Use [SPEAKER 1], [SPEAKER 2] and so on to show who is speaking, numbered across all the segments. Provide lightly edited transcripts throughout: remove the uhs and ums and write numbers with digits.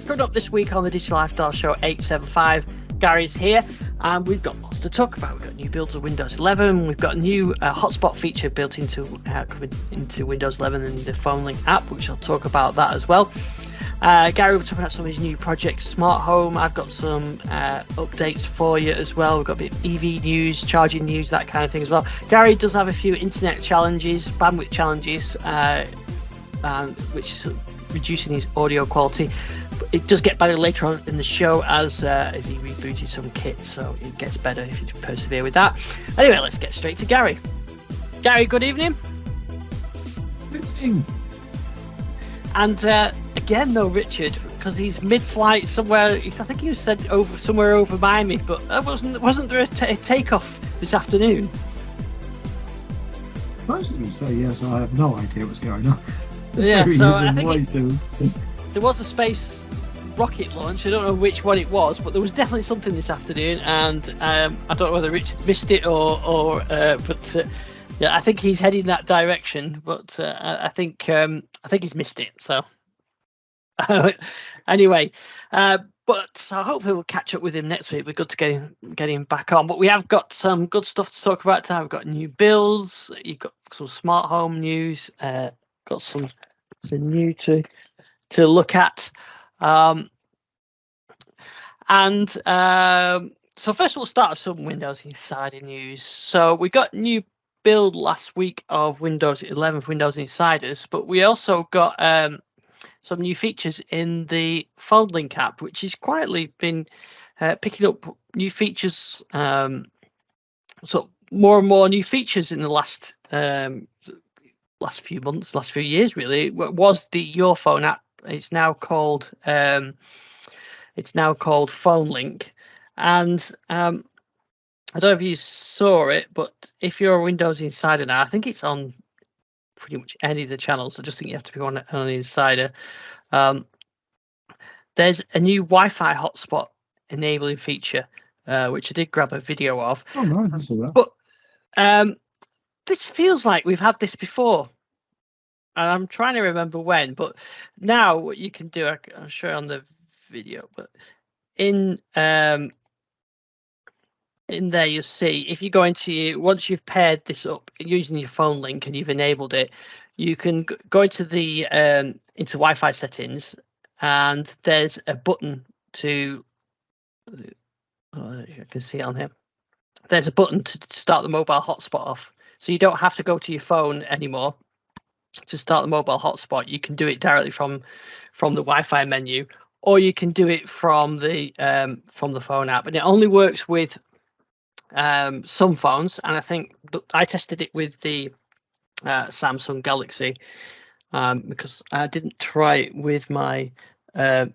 [SPEAKER 1] Coming up this week on the Digital Lifestyle Show 875, Gary's here, and we've got lots to talk about. We've got new builds of Windows 11. We've got a new hotspot feature built into Windows 11 and the phone link app, which I'll talk about that as well. Gary will talk about some of his new projects, smart home. I've got some updates for you as well. We've got a bit of EV news, charging news, that kind of thing as well. Gary does have a few internet challenges, bandwidth challenges, which is reducing his audio quality. But it does get better later on in the show as he rebooted some kits, so it gets better if you persevere with that. Anyway, let's get straight to Gary. Gary, good evening.
[SPEAKER 2] Good evening.
[SPEAKER 1] And again, though, Richard, because he's mid-flight somewhere. I think he was said somewhere over Miami, but wasn't there a takeoff this afternoon?
[SPEAKER 2] Supposedly so, yes. I have no idea what's going on.
[SPEAKER 1] Yeah, so I think there was a space rocket launch. I don't know which one it was, but there was definitely something this afternoon, and I don't know whether Richard missed it but yeah, I think he's heading that direction. But I think he's missed it. So anyway, but so hopefully we'll catch up with him next week. We're good to get him back on. But we have got some good stuff to talk about today. We've got new builds. You've got some smart home news. Got some new to look at. So first we'll start with some Windows Insider news. So we got new build last week of Windows 11 for Windows Insiders, but we also got some new features in the phone link app, which has quietly been picking up new features. So more and more new features in the last few months, last few years, really. It was the Your Phone app. It's now called Phone Link, and I don't know if you saw it, but if you're a Windows Insider now, I think it's on pretty much any of the channels. I just think you have to be on an Insider. There's a new Wi-Fi hotspot enabling feature, which I did grab a video of.
[SPEAKER 2] Oh, no, I saw that.
[SPEAKER 1] But this feels like we've had this before, and I'm trying to remember when. But now what you can do, I'll show you on the video. But in there, you'll see if you go once you've paired this up using your phone link and you've enabled it, you can go into the into Wi-Fi settings, and there's a button to. I can see it on here. There's a button to start the mobile hotspot off, so you don't have to go to your phone anymore to start the mobile hotspot. You can do it directly from the Wi-Fi menu, or you can do it from the phone app, and it only works with some phones. And I think I tested it with the Samsung Galaxy because I didn't try it with my Duo.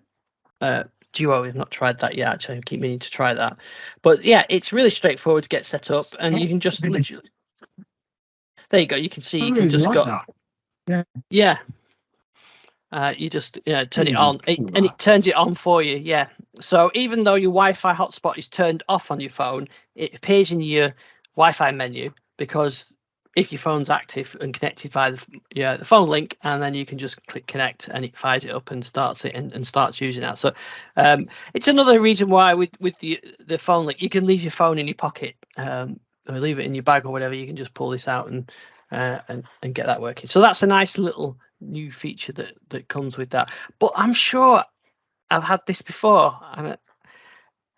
[SPEAKER 1] We've not tried that yet. Actually, I keep meaning to try that. But yeah, it's really straightforward to get set up, and you can just literally. There you go. You can see. You can just go. Yeah. You just turn it on, and it turns it on for you. Yeah. So even though your Wi-Fi hotspot is turned off on your phone, it appears in your Wi-Fi menu, because if your phone's active and connected via the phone link, and then you can just click connect, and it fires it up and starts it and starts using that. So it's another reason why with the phone link, you can leave your phone in your pocket or leave it in your bag or whatever. You can just pull this out and get that working. So that's a nice little new feature that comes with that. But I'm sure I've had this before, and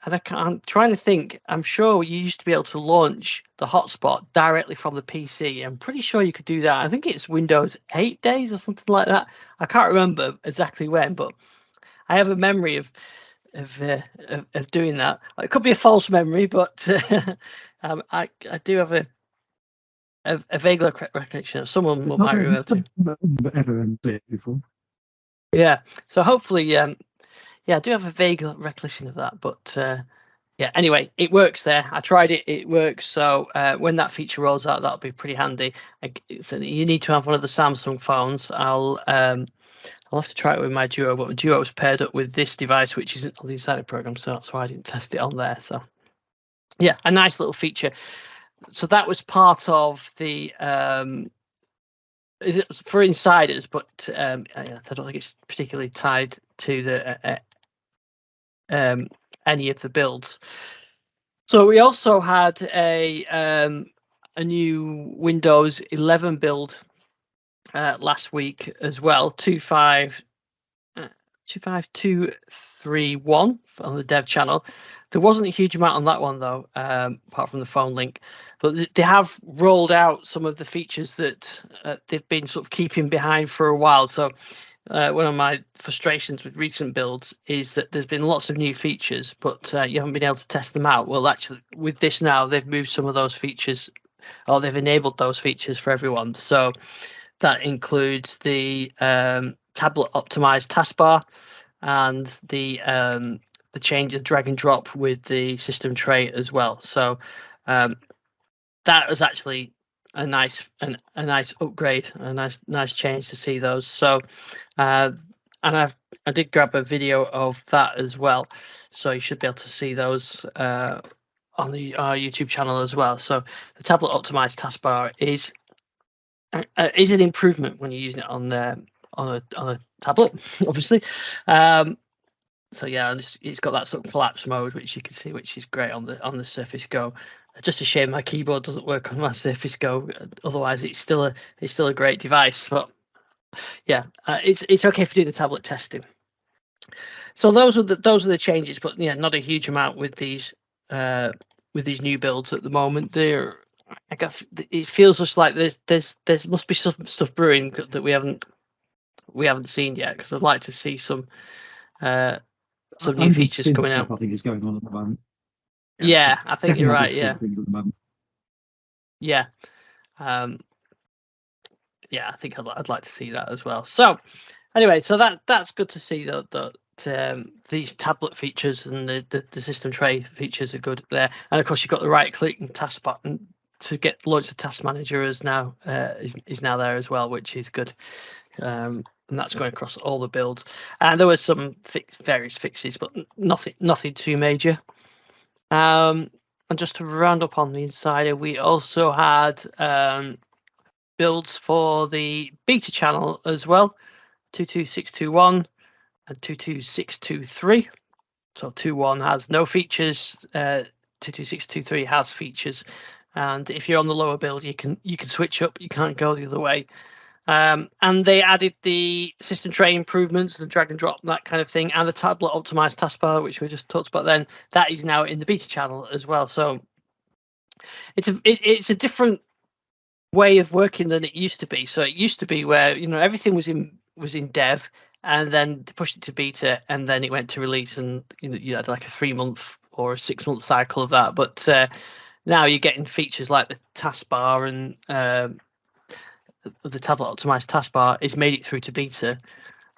[SPEAKER 1] I'm trying to think. I'm sure you used to be able to launch the hotspot directly from the PC. I'm pretty sure you could do that. I think it's Windows 8 days or something like that. I can't remember exactly when, but I have a memory of doing that. It could be a false memory, but I do have a vague recollection of someone might remember to.
[SPEAKER 2] Ever it before.
[SPEAKER 1] Yeah. So hopefully, I do have a vague recollection of that, but yeah. Anyway, it works there. I tried it. It works. So when that feature rolls out, that'll be pretty handy. So you need to have one of the Samsung phones. I'll have to try it with my Duo, but my Duo is paired up with this device, which isn't on the Insider program, so that's why I didn't test it on there. So yeah, a nice little feature. So that was part of the is it for insiders, but I don't think it's particularly tied to the any of the builds. So we also had a new Windows 11 build last week as well, 25231 on the dev channel. There wasn't a huge amount on that one though, apart from the phone link, but they have rolled out some of the features that they've been sort of keeping behind for a while. So one of my frustrations with recent builds is that there's been lots of new features, but you haven't been able to test them out. Well, actually, with this now, they've moved some of those features, or they've enabled those features for everyone. So that includes the tablet optimized taskbar and the change of drag and drop with the system tray as well. So that was actually a nice upgrade, a nice change to see those. So and I did grab a video of that as well, so you should be able to see those on our YouTube channel as well. So the tablet optimized taskbar is an improvement when you're using it on a tablet, obviously. So yeah, it's got that sort of collapse mode, which you can see, which is great on the Surface Go. Just a shame my keyboard doesn't work on my Surface Go. Otherwise, it's still a great device. But yeah, it's okay for doing the tablet testing. So those are the changes, but yeah, not a huge amount with these new builds at the moment. It feels just like there must be some stuff brewing that we haven't seen yet, because I'd like to see some new features coming out.
[SPEAKER 2] I think is going on at the moment.
[SPEAKER 1] Yeah, I think you're right. Yeah.
[SPEAKER 2] Things at the moment.
[SPEAKER 1] Yeah. Yeah, I think I'd like to see that as well. So anyway, so that's good to see that these tablet features and the system tray features are good there. And of course, you've got the right click and task button to launch the task manager is now there as well, which is good. And that's going across all the builds. And there was some various fixes, but nothing too major. And just to round up on the Insider, we also had builds for the beta channel as well, 22621 and 22623. So 21 has no features, 22623 has features, and if you're on the lower build, you can switch up. You can't go the other way. And they added the system tray improvements, the drag and drop, that kind of thing, and the tablet optimized taskbar, which we just talked about then. That is now in the beta channel as well. So it's a different way of working than it used to be. So it used to be where everything was in dev, and then they pushed it to beta, and then it went to release, and you had like a 3-month or a 6-month cycle of that. But now you're getting features like the taskbar and the tablet optimized taskbar is made it through to beta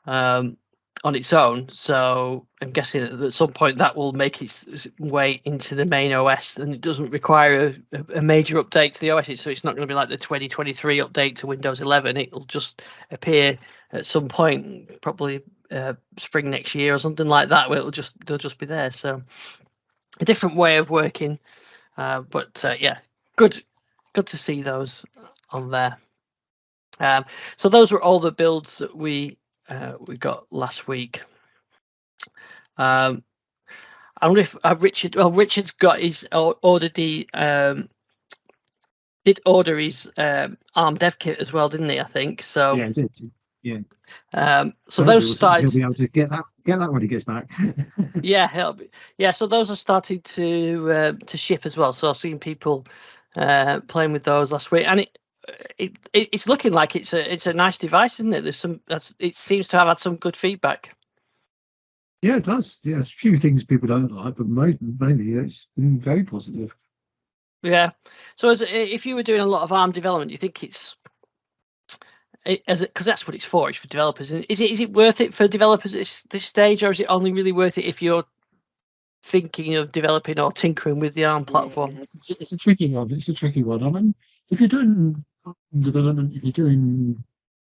[SPEAKER 1] on its own. So I'm guessing that at some point that will make its way into the main OS, and it doesn't require a major update to the OS. So it's not going to be like the 2023 update to Windows 11. It'll just appear at some point, probably spring next year or something like that, where they'll just be there. So a different way of working, but yeah, good to see those on there. So those were all the builds that we got last week. I wonder if Richard's got his ordered the did order his ARM dev kit as well, didn't he? I think so.
[SPEAKER 2] Yeah, he did. Yeah.
[SPEAKER 1] So those started.
[SPEAKER 2] He'll be able to get that when he gets back.
[SPEAKER 1] Yeah, so those are starting to ship as well. So I've seen people playing with those last week, and it's looking like it's a nice device, isn't it? It seems to have had some good feedback.
[SPEAKER 2] Yeah, it does. Yeah, there's a few things people don't like, but mainly it's been very positive.
[SPEAKER 1] Yeah. So if you were doing a lot of ARM development, do you think because that's what it's for? It's for developers. Is it worth it for developers at this stage, or is it only really worth it if you're thinking of developing or tinkering with the ARM platform?
[SPEAKER 2] Yeah, it's a tricky one. It's a tricky one. I mean, if you're doing development, he'll run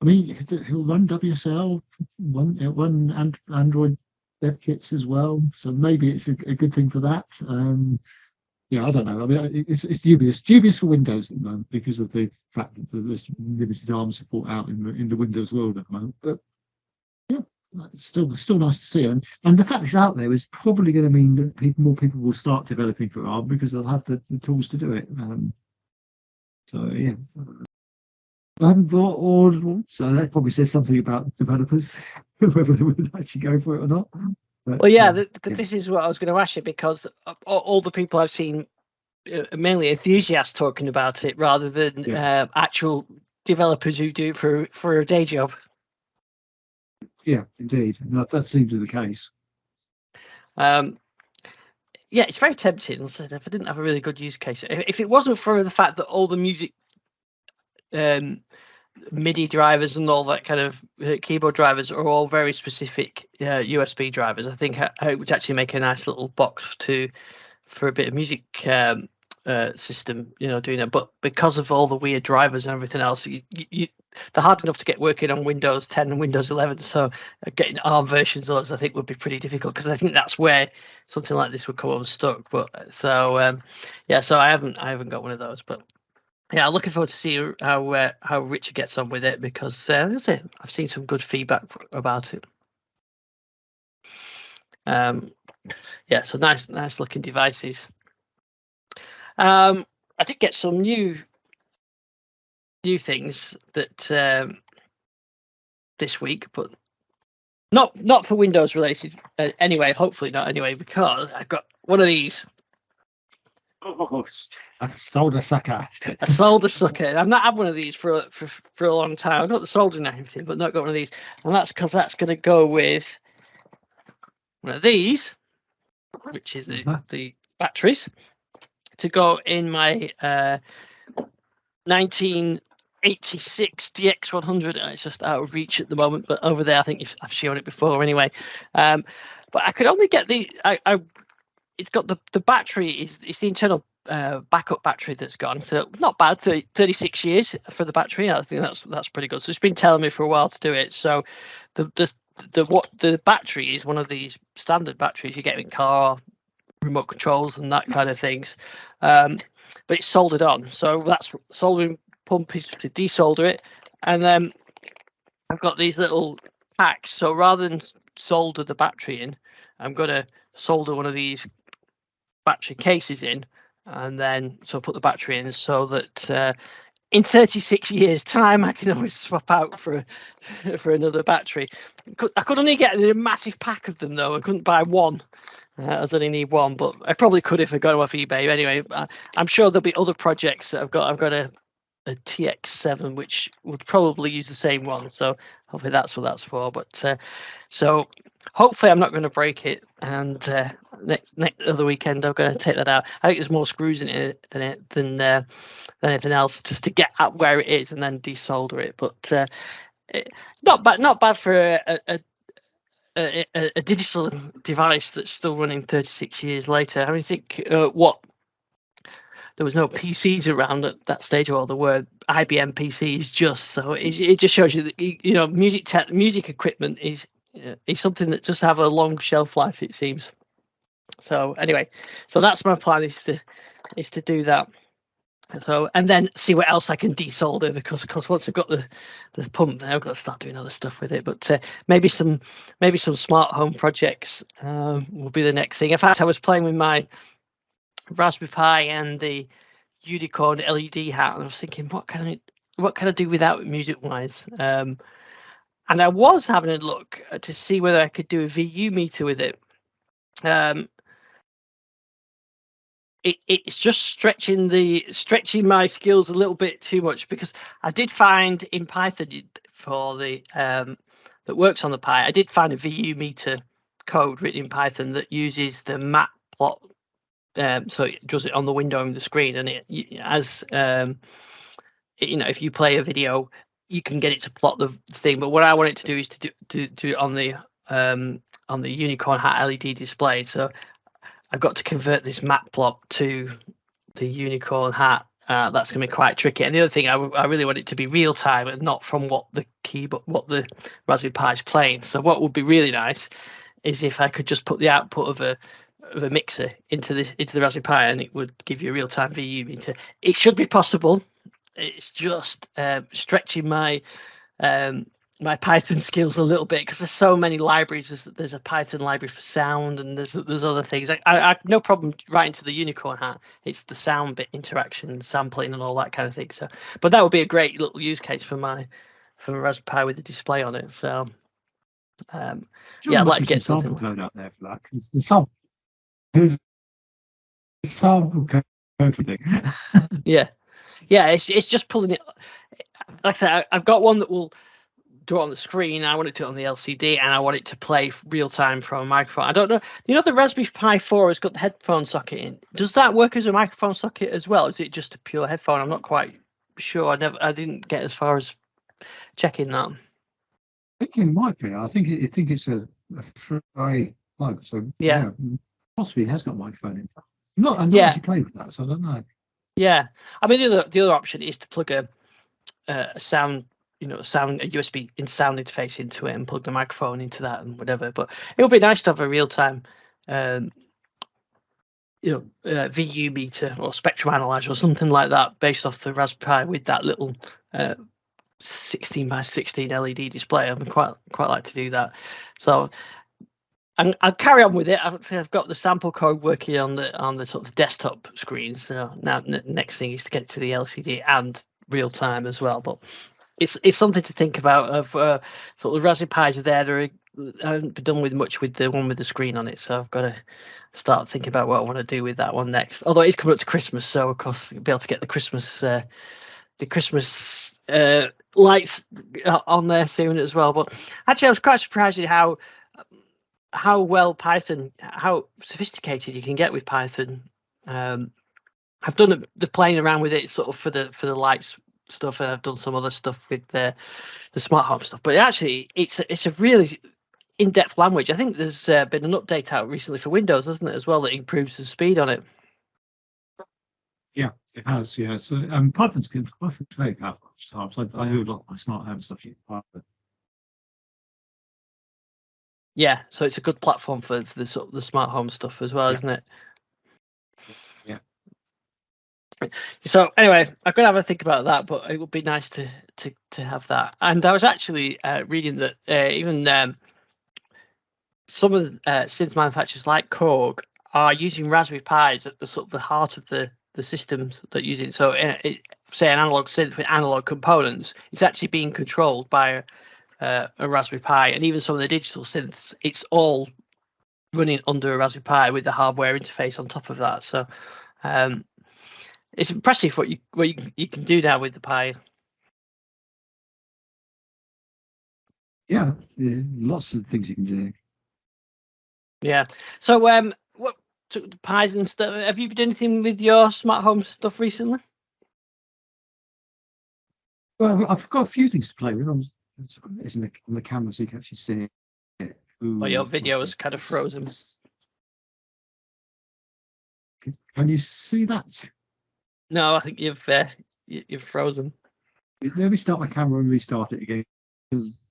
[SPEAKER 2] WSL, one Android dev kits as well. So maybe it's a good thing for that. Yeah, I don't know. I mean, it's dubious for Windows at the moment because of the fact that there's limited ARM support out in the Windows world at the moment. But yeah, it's still nice to see. And the fact it's out there is probably going to mean that more people will start developing for ARM because they'll have the tools to do it. So yeah, I haven't bought all, so that probably says something about developers, whether they would actually go for it or not. But,
[SPEAKER 1] well, yeah, this is what I was going to ask you, because all the people I've seen, mainly enthusiasts talking about it rather than actual developers who do it for a day job.
[SPEAKER 2] Yeah, indeed, that seems to be the case.
[SPEAKER 1] Yeah, it's very tempting. If I didn't have a really good use case, if it wasn't for the fact that all the music MIDI drivers and all that kind of keyboard drivers are all very specific USB drivers, I think it would actually make a nice little box for a bit of music system, doing it. But because of all the weird drivers and everything else, they're hard enough to get working on Windows 10 and Windows 11. So getting ARM versions of those, I think, would be pretty difficult, because I think that's where something like this would come unstuck. But so so I haven't got one of those, but. Yeah, I'm looking forward to see how Richard gets on with it, because that's it. I've seen some good feedback about it. Yeah, so nice looking devices. I did get some new things that this week, but not for Windows related anyway. Hopefully not anyway, because I've got one of these.
[SPEAKER 2] Oh, a solder sucker.
[SPEAKER 1] A solder sucker. I've not had one of these for a long time. I've got the soldering and everything, but not got one of these. And that's because that's going to go with one of these, which is the batteries, to go in my 1986 DX100. It's just out of reach at the moment, but over there, I think I've shown it before anyway. But I could only get it's got the battery it's the internal backup battery that's gone. So not bad, 36 years for the battery. I think that's pretty good. So it's been telling me for a while to do it. So the battery is one of these standard batteries you get in car, remote controls and that kind of things. But it's soldered on. So that's soldering pump is to desolder it. And then I've got these little packs. So rather than solder the battery in, I'm going to solder one of these battery cases in, and then put the battery in, so that in 36 years time I can always swap out for another battery. I could only get a massive pack of them though. I couldn't buy one. I only need one, but I probably could if I got them off eBay. Anyway, I'm sure there'll be other projects that I've got a TX7 which would probably use the same one, so hopefully that's what that's for. But so hopefully I'm not going to break it, and next other weekend I'm going to take that out. I think there's more screws in it than anything else, just to get at where it is and then desolder it. But not bad for a digital device that's still running 36 years later. I mean, think there was no PCs around at that stage, or there were IBM PCs just. So it just shows you that music equipment is something that just have a long shelf life, it seems. So anyway, so that's my plan, is to do that. So, and then see what else I can desolder, because of course once I've got the pump there, I've got to start doing other stuff with it. But maybe some smart home projects will be the next thing. In fact, I was playing with my Raspberry Pi and the Unicorn LED hat, and I was thinking, what can I do without it music wise? And I was having a look to see whether I could do a VU meter with it. It's just stretching my skills a little bit too much, because I did find in Python for the that works on the Pi, I did find a VU meter code written in Python that uses the matplot. So it does it on the window and the screen, and if you play a video, you can get it to plot the thing. But what I want it to do is to do it on the Unicorn hat LED display. So I've got to convert this matplot to the Unicorn hat. That's going to be quite tricky. And the other thing, I really want it to be real time and not from what the Raspberry Pi is playing. So what would be really nice is if I could just put the output of a mixer into the Raspberry Pi, and it would give you a real-time VU meter. It should be possible. It's just stretching my my Python skills a little bit, because there's so many libraries. There's a Python library for sound, and there's other things. I have no problem writing to the unicorn hat. It's the sound bit, interaction, sampling, and all that kind of thing. So, but that would be a great little use case for my Raspberry Pi with the display on it. So, yeah, I'd like to get something
[SPEAKER 2] code out there for that, because there's sample code for it.
[SPEAKER 1] yeah, it's just pulling it. Like I said, I've got one that will do it on the screen. I want it to do it on the LCD, and I want it to play real time from a microphone. I don't know. The Raspberry Pi 4 has got the headphone socket in. Does that work as a microphone socket as well? Is it just a pure headphone? I'm not quite sure. I didn't get as far as checking that.
[SPEAKER 2] I think it might be. I think it's a free plug. So yeah, possibly it has got a microphone in. I'm not actually playing with that, so I don't know.
[SPEAKER 1] Yeah, I mean the other option is to plug a sound, a USB sound interface into it and plug the microphone into that and whatever. But it would be nice to have a real time, VU meter or spectrum analyzer or something like that based off the Raspberry Pi with that little 16 by 16 LED display. I'd quite like to do that. So I'll carry on with it. I've got the sample code working on the sort of desktop screen. So now the next thing is to get to the LCD and real time as well. But it's something to think about. Of sort of Raspberry Pis are there. I haven't been done with much with the one with the screen on it, so I've got to start thinking about what I want to do with that one next. Although it's coming up to Christmas, so of course you'll be able to get the Christmas lights on there soon as well. But actually, I was quite surprised at how well Python, how sophisticated you can get with Python. I've done the playing around with it sort of for the lights stuff, and I've done some other stuff with the smart home stuff. But actually, it's a really in-depth language. I think there's been an update out recently for Windows, hasn't it, as well, that improves the speed on it.
[SPEAKER 2] Yeah, it has. Yeah, so Python's very powerful. So I do a lot of my smart home stuff using Python.
[SPEAKER 1] Yeah, so it's a good platform for the sort of the smart home stuff as well, isn't it?
[SPEAKER 2] Yeah.
[SPEAKER 1] So anyway, I'm gonna have a think about that, but it would be nice to have that. And I was actually reading that even some of the synth manufacturers like Korg are using Raspberry Pis at the sort of the heart of the systems that use it. So say an analog synth with analog components, it's actually being controlled by a Raspberry Pi, and even some of the digital synths, it's all running under a Raspberry Pi with the hardware interface on top of that. So it's impressive what you can do now with the Pi.
[SPEAKER 2] Yeah, lots of things you can do.
[SPEAKER 1] Yeah. So what Pis and stuff? Have you done anything with your smart home stuff recently?
[SPEAKER 2] Well, I've got a few things to play with. It's on the camera, so you can actually see it.
[SPEAKER 1] Well, your video is kind of frozen.
[SPEAKER 2] Can you see that?
[SPEAKER 1] No, I think you've frozen.
[SPEAKER 2] Let me start my camera and restart it again, because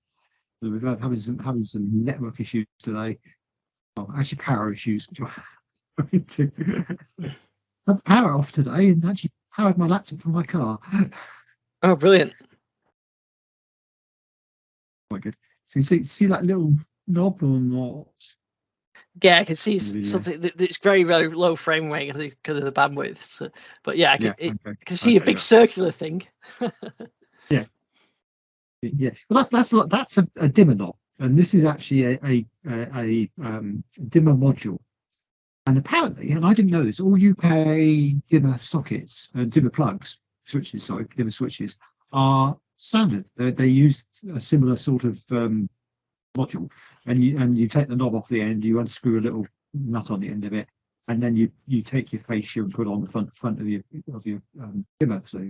[SPEAKER 2] we've had having some network issues today. Well, actually, power issues. Had the power off today and actually powered my laptop from my car.
[SPEAKER 1] Oh, brilliant!
[SPEAKER 2] Quite good. So you see that little knob or not?
[SPEAKER 1] Yeah, I can see something that's very, very low frame rate because of the bandwidth. So, but yeah, I can see a big circular thing.
[SPEAKER 2] Yeah. Well, that's a dimmer knob, and this is actually a dimmer module. And apparently, and I didn't know this, all UK dimmer sockets, dimmer plugs, dimmer switches are standard. They use a similar sort of module, and you take the knob off the end, you unscrew a little nut on the end of it, and then you take your fascia and put it on the front of your dimmer. So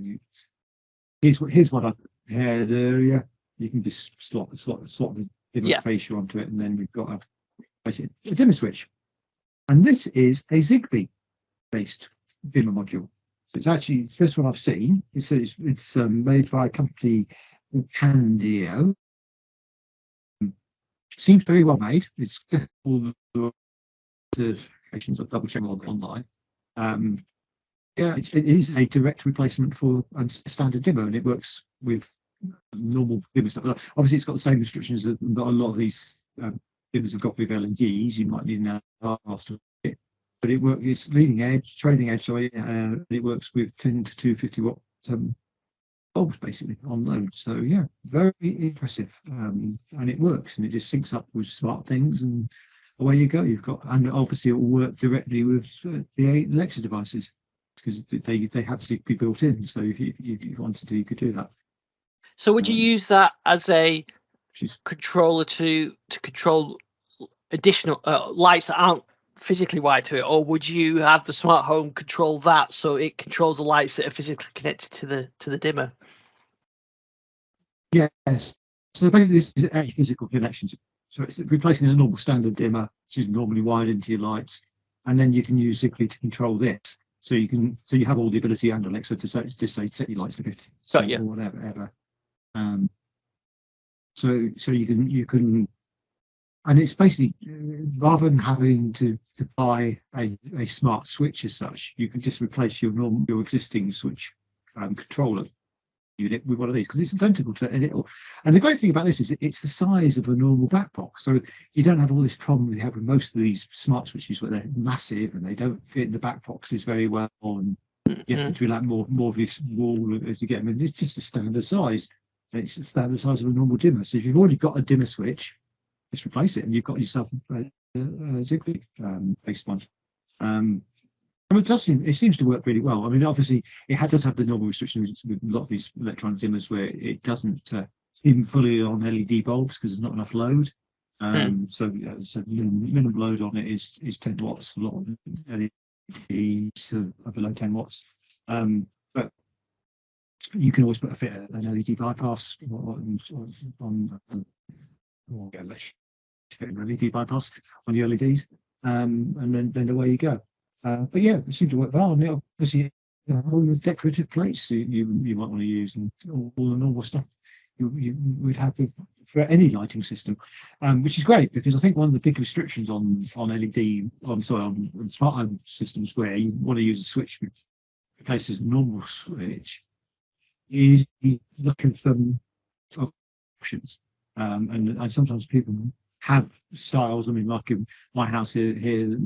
[SPEAKER 2] here's what I had earlier. You can just slot the dimmer fascia onto it, and then you've got basically a dimmer switch. And this is a Zigbee based dimmer module. So it's actually the first one I've seen. It's made by a company called Candio. Seems very well made. It's all the certifications I've double checked online. It is a direct replacement for a standard dimmer, and it works with normal dimmer stuff. Obviously, it's got the same restrictions that a lot of these dimmers have got with LEDs. You might need an after it, but it works. It's leading edge, trailing edge. Sorry, it works with 10 to 250 watt bulbs basically on load. So yeah, very impressive, and it works, and it just syncs up with smart things, and away you go. You've got, and obviously it will work directly with the Alexa devices because they have Zigbee built in. So if you wanted to, you could do that.
[SPEAKER 1] So would you use that as a controller to control additional lights that aren't physically wired to it, or would you have the smart home control that so it controls the lights that are physically connected to the dimmer?
[SPEAKER 2] Yes. So basically, this is a physical connection. So it's replacing a normal standard dimmer, which is normally wired into your lights, and then you can use Zigbee to control this. So you have all the ability and Alexa to say set your lights to 50% or whatever. So you can, and it's basically, rather than having to buy a smart switch as such, you can just replace your existing switch controller unit with one of these, because it's identical to it. And the great thing about this is it's the size of a normal black box, so you don't have all this problem we have with most of these smart switches where they're massive and they don't fit in the back boxes very well, and you have to drill out more of this wall as you get them. And it's just a standard size. It's the standard size of a normal dimmer. So if you've already got a dimmer switch, just replace it, and you've got yourself a Zigbee based one. It seems to work really well. I mean, obviously, it does have the normal restrictions with a lot of these electronic dimmers where it doesn't even fully on LED bulbs because there's not enough load. So minimum load on it is 10 watts. A lot of LEDs are below 10 watts. But you can always fit an LED bypass on fit an LED bypass on the LEDs, and then away you go. But yeah, it seemed to work well. And obviously, all the decorative plates you might want to use, and all the normal stuff you would have for any lighting system, which is great, because I think one of the big restrictions on smart home systems where you want to use a switch which replaces a normal switch is looking for options, and sometimes people have styles. I mean, like in my house here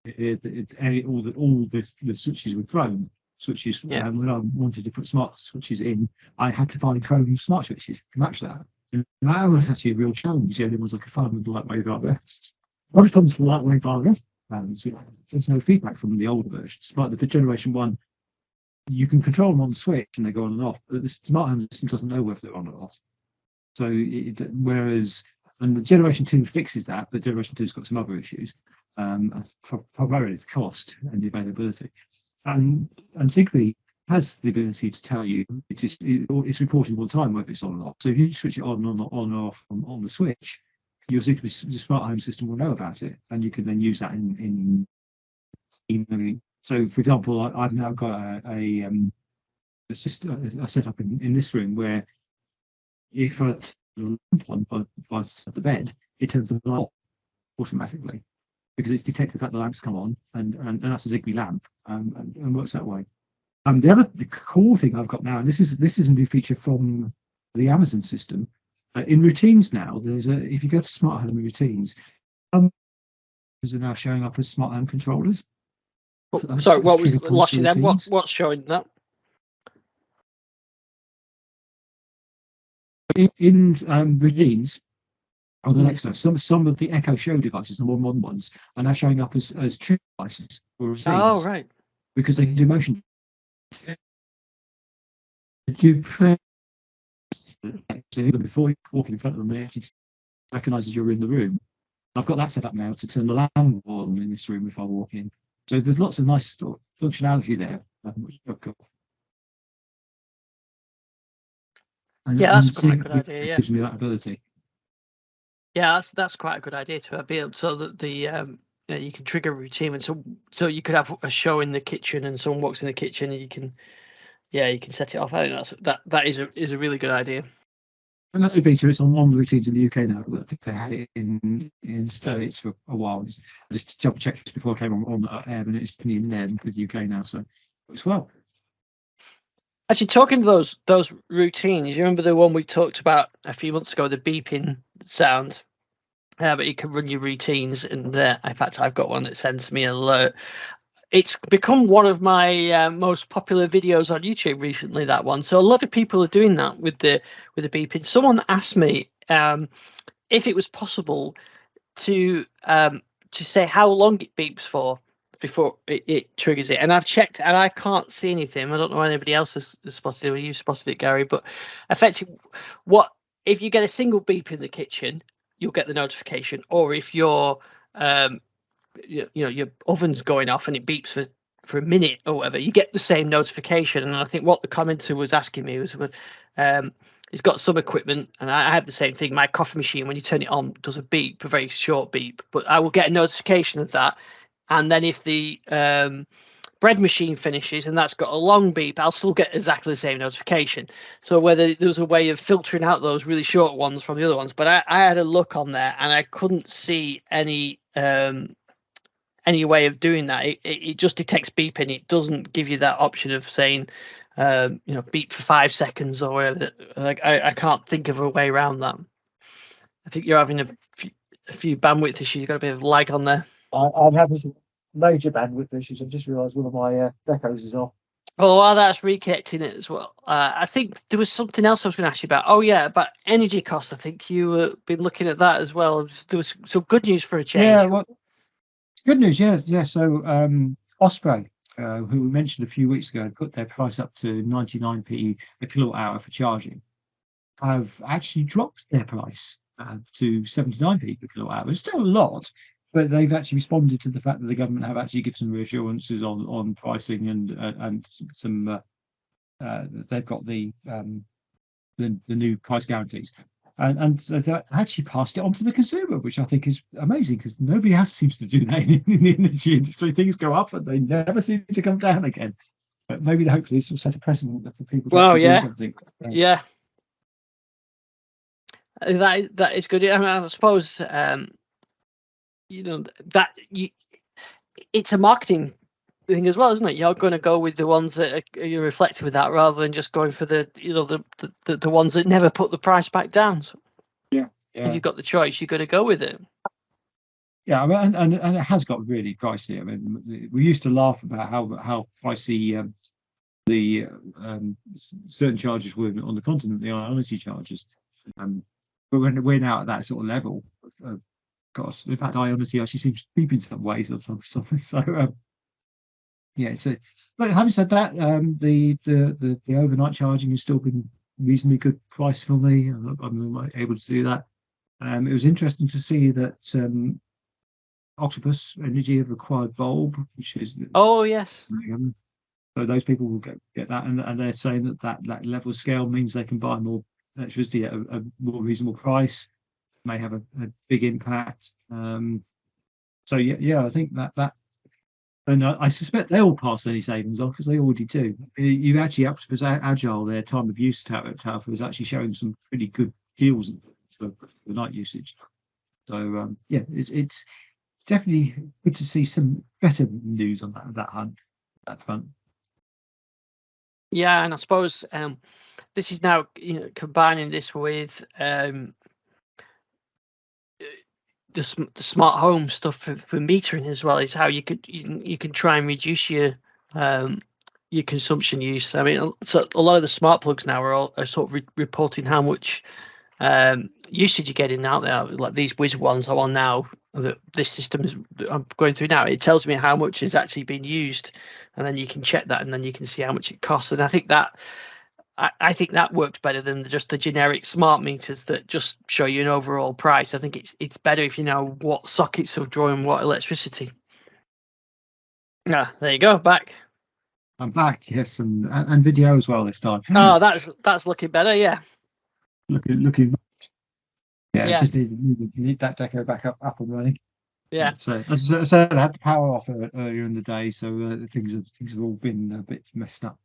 [SPEAKER 2] all the switches were chrome switches. When I wanted to put smart switches in, I had to find chrome smart switches to match that. And that was actually a real challenge. The only ones I could find with the lightweight rest. One comes from lightweight rest, so there's no feedback from the older versions. Like the generation 1, you can control them on the switch and they go on and off, but the smart home system doesn't know whether they're on or off. So whereas, and the generation 2 fixes that, but generation 2's got some other issues, primarily the cost and the availability. And Zigbee has the ability to tell you, it's reporting all the time whether it's on or off. So if you switch it on or off on the switch, your Zigbee, the smart home system will know about it, and you can then use that in emailing. So, for example, I've now got a system I set up in this room where if I turn by the bed, it turns the light off automatically because it's detected that the lamps come on, and that's a Zigbee lamp, and works that way. The cool thing I've got now, and this is a new feature from the Amazon system, in routines now. If you go to smart home routines, are now showing up as smart home controllers.
[SPEAKER 1] Sorry, what was lost you then? What's showing that?
[SPEAKER 2] In routines on Alexa, some of the Echo Show devices, the more modern ones, are now showing up as true devices for routines.
[SPEAKER 1] Oh, right.
[SPEAKER 2] Because they can do motion. Before you walk in front of them, they actually recognises you're in the room. I've got that set up now to turn the lamp on in this room if I walk in. So there's lots of nice sort of functionality there. Which I've got.
[SPEAKER 1] That's quite a good idea.
[SPEAKER 2] It gives me that ability.
[SPEAKER 1] Yeah, that's quite a good idea to be able, so that you can trigger a routine, and so you could have a show in the kitchen, and someone walks in the kitchen, and you can set it off. I think that is a really good idea.
[SPEAKER 2] And that's a beta. It's on the routines in the UK now. I think they had it in States for a while. I just double checked this before I came on air, and it's in there for the UK now. So it works well.
[SPEAKER 1] Actually, talking to those routines, you remember the one we talked about a few months ago, the beeping sound? But you can run your routines, and in fact, I've got one that sends me an alert. It's become one of my most popular videos on YouTube recently. That one, so a lot of people are doing that with the beeping. Someone asked me if it was possible to say how long it beeps for before it triggers it, and I've checked and I can't see anything. I don't know if anybody else has spotted it, or you spotted it, Gary, but effectively, what if you get a single beep in the kitchen, you'll get the notification, or if your your oven's going off and it beeps for a minute or whatever, you get the same notification. And I think what the commenter was asking me was, he's got some equipment, and I have the same thing. My coffee machine, when you turn it on, does a beep, a very short beep, but I will get a notification of that. And then if the bread machine finishes and that's got a long beep, I'll still get exactly the same notification. So whether there's a way of filtering out those really short ones from the other ones, but I had a look on there and I couldn't see any way of doing that. It just detects beeping. It doesn't give you that option of saying beep for 5 seconds or whatever. Like I can't think of a way around that. I think you're having a few bandwidth issues. You've got a bit of lag on there.
[SPEAKER 2] I'm having some major bandwidth issues. I've just realised one of my decos is off.
[SPEAKER 1] Oh, while that's reconnecting it as well. I think there was something else I was going to ask you about. Oh yeah, about energy costs. I think you been looking at that as well. There was some good news for a change.
[SPEAKER 2] Yeah, well, good news. Yeah. So Osprey, who we mentioned a few weeks ago, put their price up to 99p a kilowatt hour for charging, have actually dropped their price to 79p per kilowatt hour. It's still a lot, but they've actually responded to the fact that the government have actually given some reassurances on pricing and some they've got the new price guarantees. And they actually passed it on to the consumer, which I think is amazing, because nobody else seems to do that in the energy industry. Things go up and they never seem to come down again. But maybe hopefully this will set a precedent for people to do something.
[SPEAKER 1] Yeah. That is good. I mean, I suppose it's a marketing thing as well, isn't it? You're going to go with the ones that you're reflective with that, rather than just going for the ones that never put the price back down. So
[SPEAKER 2] yeah.
[SPEAKER 1] If you've got the choice, you're going to go with it.
[SPEAKER 2] Yeah, I mean, and it has got really pricey. I mean, we used to laugh about how pricey the certain charges were on the continent, the energy charges. But we're now at that sort of level of cost. In fact, Ionity actually seems cheap in some ways or something. So yeah. So, but having said that, the overnight charging has still been reasonably good price for me. I'm able to do that. It was interesting to see that Octopus Energy have acquired Bulb, which is
[SPEAKER 1] yes.
[SPEAKER 2] So those people will get that, and they're saying that level scale means they can buy more electricity at a more reasonable price. May have a big impact. So yeah, I think that, and I suspect they'll pass any savings on, because they already do. You actually Octopus Agile, their time of use tariff is actually showing some pretty good deals for night usage. So yeah, it's definitely good to see some better news on that front.
[SPEAKER 1] Yeah, and I suppose this is now combining this with the smart home stuff for metering as well, is how you can try and reduce your consumption use. I mean, so a lot of the smart plugs now are sort of reporting how much usage you're getting out there. Like these Whiz ones I'm on now, that this system I'm going through now, it tells me how much is actually being used, and then you can check that, and then you can see how much it costs. And I think that works better than just the generic smart meters that just show you an overall price. I think it's better if you know what sockets are drawing what electricity. Yeah, there you go. Back.
[SPEAKER 2] I'm back. Yes, and video as well this time.
[SPEAKER 1] Oh, that's looking better. Yeah.
[SPEAKER 2] Looking. Yeah. Just need that deco back up and running.
[SPEAKER 1] Yeah.
[SPEAKER 2] So as I said, I had the power off earlier in the day, so things have all been a bit messed up.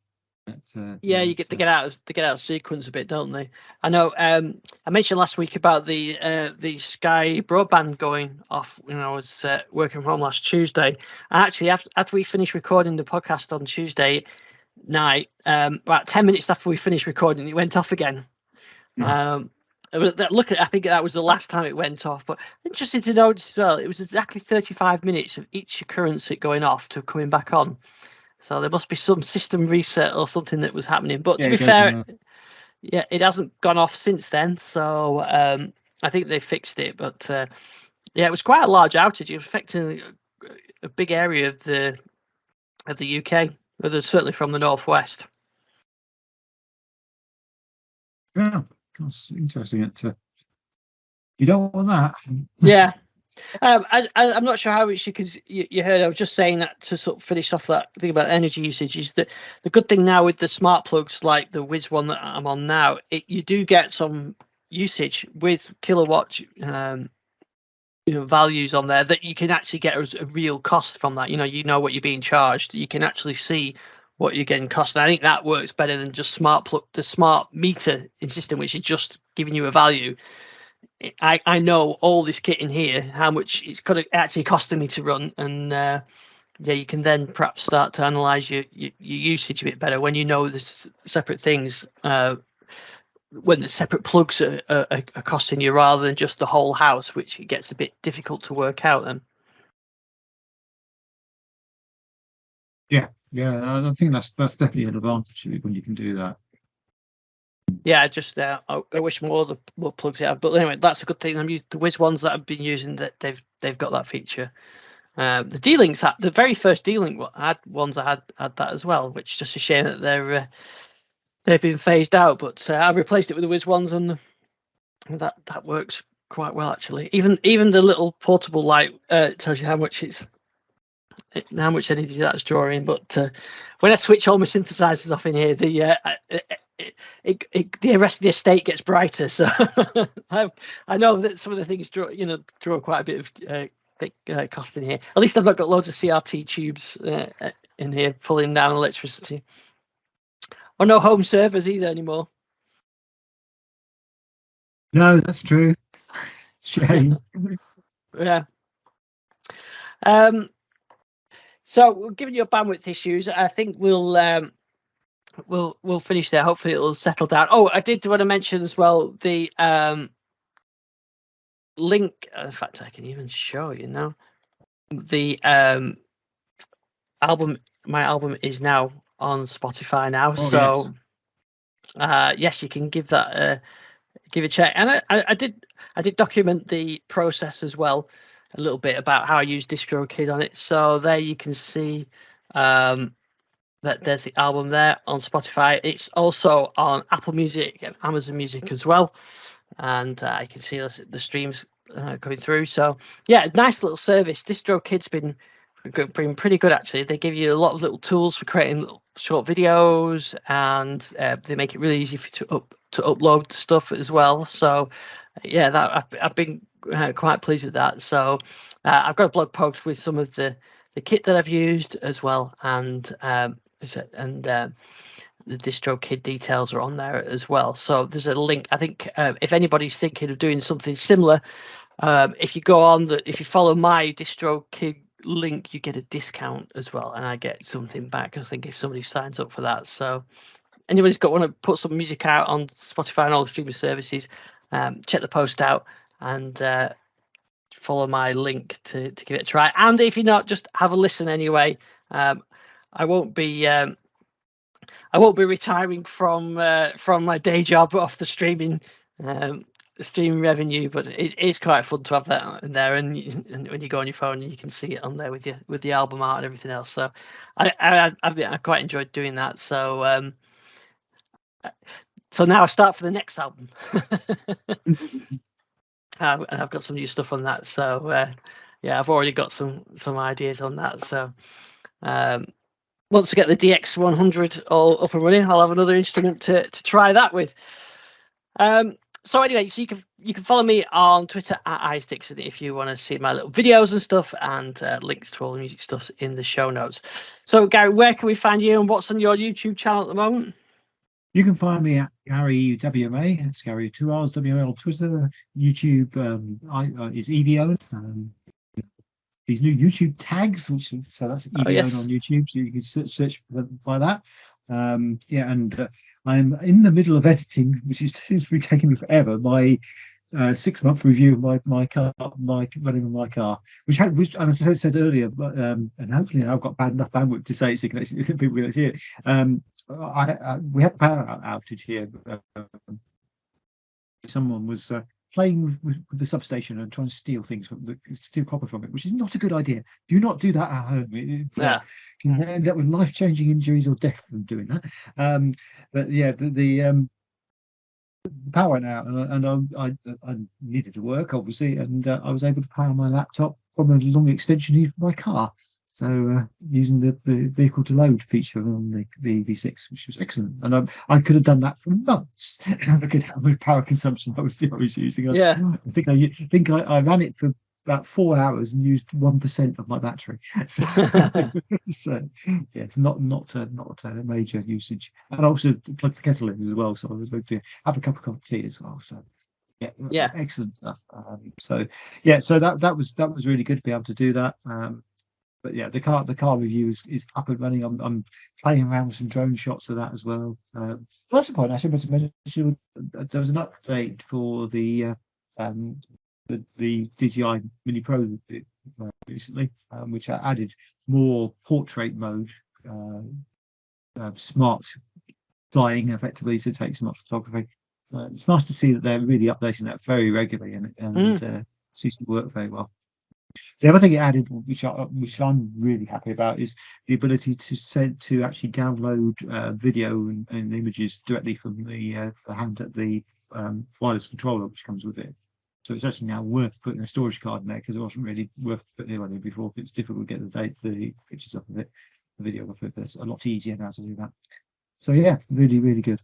[SPEAKER 2] But,
[SPEAKER 1] you get to get out of sequence a bit, don't they? I know. I mentioned last week about the Sky broadband going off when I was working from home last Tuesday. Actually, after we finished recording the podcast on Tuesday, night. About 10 minutes after we finished recording, it went off again. Look, I think that was the last time it went off. But interesting to notice as well, it was exactly 35 minutes of each occurrence it going off to coming back on. So there must be some system reset or something that was happening. But to be fair, yeah, it hasn't gone off since then. So I think they fixed it. But yeah, it was quite a large outage. It was affecting a big area of the UK, certainly from the northwest.
[SPEAKER 2] Yeah, that's interesting. You don't want that.
[SPEAKER 1] Yeah. I'm not sure how much because you heard. I was just saying that to sort of finish off that thing about energy usage. Is that the good thing now with the smart plugs like the Wiz one that I'm on now? You do get some usage with kilowatt values on there that you can actually get a real cost from that. You know what you're being charged. You can actually see what you're getting cost. And I think that works better than just the smart meter system, which is just giving you a value. I know all this kit in here, how much it's actually costing me to run, and yeah, you can then perhaps start to analyze your usage a bit better when you know there's separate things, when the separate plugs are costing you rather than just the whole house, which it gets a bit difficult to work out then.
[SPEAKER 2] Yeah, I think that's definitely an advantage when you can do that.
[SPEAKER 1] Yeah, I wish more plugs have, but anyway, that's a good thing. I'm using the Wiz ones that I've been using, that they've got that feature. The D-Links, the very first D-Link ones I had that as well, which is just a shame that they've been phased out. But I've replaced it with the Wiz ones, and that works quite well actually. Even the little portable light tells you how much energy that's drawing. But when I switch all my synthesizers off in here, the rest of the estate gets brighter. So I know that some of the things draw quite a bit of cost in here. At least I've not got loads of CRT tubes in here pulling down electricity. Or no home servers either anymore.
[SPEAKER 2] No, that's true. Shame.
[SPEAKER 1] Yeah. So given your bandwidth issues, I think we'll finish there. Hopefully it'll settle down. Oh, I did want to mention as well the link. In fact, I can even show you now. The album. My album is now on Spotify now. Yes, you can give that give a check. And I did document the process as well, a little bit about how I use DistroKid on it. So there you can see that there's the album there on Spotify. It's also on Apple Music and Amazon Music as well, and I can see the streams coming through. So yeah, nice little service. DistroKid's been pretty good actually. They give you a lot of little tools for creating little short videos, and they make it really easy for you to upload stuff as well. So yeah, that I've been quite pleased with that. So I've got a blog post with some of the kit that I've used as well, and the DistroKid details are on there as well. So there's a link. I think if anybody's thinking of doing something similar, if you go on if you follow my DistroKid link, you get a discount as well, and I get something back. I think if somebody signs up for that. So anybody's want to put some music out on Spotify and all the streaming services, check the post out and follow my link to give it a try. And if you're not, just have a listen anyway. I won't be retiring from my day job off the streaming revenue, but it is quite fun to have that in there, and when you go on your phone you can see it on there with the album art and everything else. So I quite enjoyed doing that. So now I start for the next album. And I've got some new stuff on that. So yeah, I've already got some ideas on that. So once I get the DX100 all up and running, I'll have another instrument to try that with. So anyway, so you can follow me on Twitter at iSticks if you want to see my little videos and stuff, and links to all the music stuff in the show notes. So Gary, where can we find you, and what's on your YouTube channel at the moment?
[SPEAKER 2] You can find me at Gary WMA. It's Gary 2Rs WMA on Twitter. YouTube is EVO. these new YouTube tags, so that's EBO
[SPEAKER 1] yes.
[SPEAKER 2] on YouTube, so you can search by that. Yeah, and I'm in the middle of editing, which seems to be taking me forever. My 6-month review of my car, running on my car, which as I said earlier, and hopefully I've got bad enough bandwidth to say it so people can see it. We had a power outage here. Someone was playing with the substation and trying to steal copper from it, which is not a good idea. Do not do that at home. It can end up with life-changing injuries or death from doing that. But yeah, the power went out, and I needed to work, obviously, and I was able to power my laptop from a long extension lead for my car. So using the vehicle to load feature on the V6, which was excellent, and I could have done that for months. Look at how much power consumption I was using. I think I ran it for about 4 hours and used 1% of my battery. So, yeah, it's not a major usage. And I also plugged the kettle in as well, so I was able to have a cup of tea as well. So yeah, excellent stuff. So that was really good to be able to do that. But yeah, the car review is up and running. I'm playing around with some drone shots of that as well. That's the point. I should mention there was an update for the DJI Mini Pro recently, which added more portrait mode, smart flying, effectively, to take smart photography. It's nice to see that they're really updating that very regularly, and seems to work very well. The other thing it added, which I'm really happy about, is the ability to actually download video and images directly from the wireless controller, which comes with it. So it's actually now worth putting a storage card in there, because it wasn't really worth putting it on it before. It's difficult to get the pictures up of it, the video of it. It's a lot easier now to do that. So yeah, really, really good.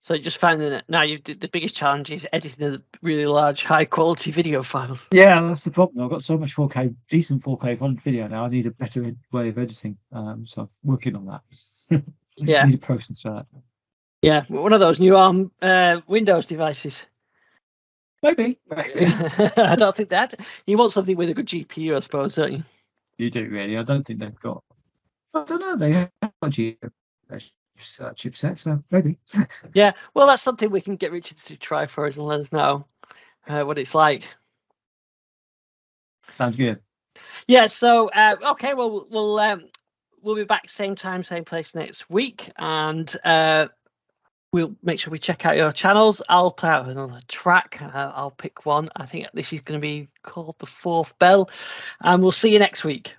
[SPEAKER 1] So just finding it now, the biggest challenge is editing a really large, high quality video file.
[SPEAKER 2] Yeah, that's the problem. I've got so much decent 4K video now. I need a better way of editing. So I'm working on that.
[SPEAKER 1] Yeah,
[SPEAKER 2] need a process for that.
[SPEAKER 1] Yeah, one of those new ARM Windows devices.
[SPEAKER 2] Maybe.
[SPEAKER 1] I don't think that. You want something with a good GPU, I suppose, don't you?
[SPEAKER 2] You do, really. I don't think they've got. I don't know. They have a GPU chipset, so maybe.
[SPEAKER 1] Yeah, well, that's something we can get Richard to try for us and let us know what it's like.
[SPEAKER 2] Sounds good.
[SPEAKER 1] Yeah. So okay, well, we'll be back same time, same place next week, and we'll make sure we check out your channels. I'll play out another track. I'll pick one. I think this is going to be called The Fourth Bell, and we'll see you next week.